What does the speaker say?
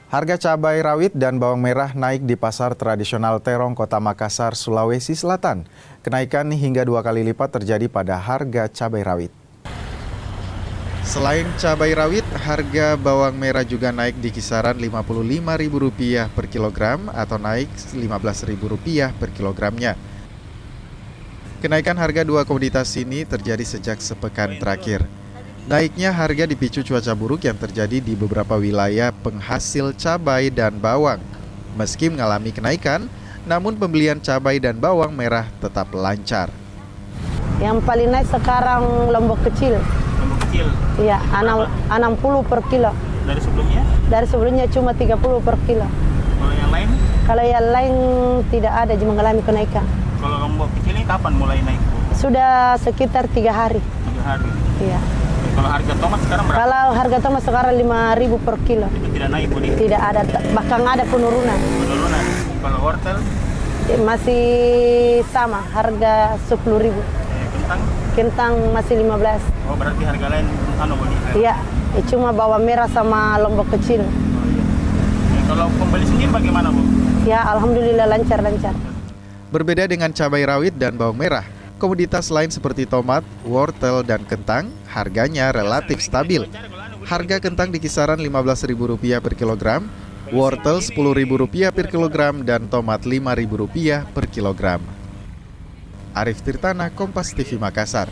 Harga cabai rawit dan bawang merah naik di pasar tradisional Terong, Kota Makassar, Sulawesi Selatan. Kenaikan hingga 2 kali lipat terjadi pada harga cabai rawit. Selain cabai rawit, harga bawang merah juga naik di kisaran Rp55.000 per kilogram atau naik Rp15.000 per kilogramnya. Kenaikan harga dua komoditas ini terjadi sejak sepekan terakhir. Naiknya harga dipicu cuaca buruk yang terjadi di beberapa wilayah penghasil cabai dan bawang. Meski mengalami kenaikan, namun pembelian cabai dan bawang merah tetap lancar. Yang paling naik sekarang lombok kecil. Lombok kecil? Iya, 60 per kilo. Dari sebelumnya? Dari sebelumnya cuma 30 per kilo. Kalau yang lain? Kalau yang lain tidak ada, mengalami kenaikan. Kalau lombok kecil ini kapan mulai naik, Bu? Sudah sekitar 3 hari. 3 hari? Iya. Kalau harga tomat sekarang berapa? Kalau harga tomat sekarang 5.000 per kilo. Itu tidak naik, Bu? Tidak ada, bahkan ada penurunan. Penurunan? Kalau wortel? Masih sama, harga 10.000. Kentang? Kentang masih 15. Oh, berarti harga lain Bu? Iya, cuma bawang merah sama lombok kecil. Oh, iya. Kalau pembeli sendiri bagaimana, Bu? Ya, alhamdulillah lancar-lancar. Berbeda dengan cabai rawit dan bawang merah, komoditas lain seperti tomat, wortel, dan kentang harganya relatif stabil. Harga kentang di kisaran Rp15.000 per kilogram, wortel Rp10.000 per kilogram, dan tomat Rp5.000 per kilogram. Arif Tirtana, Kompas TV Makassar.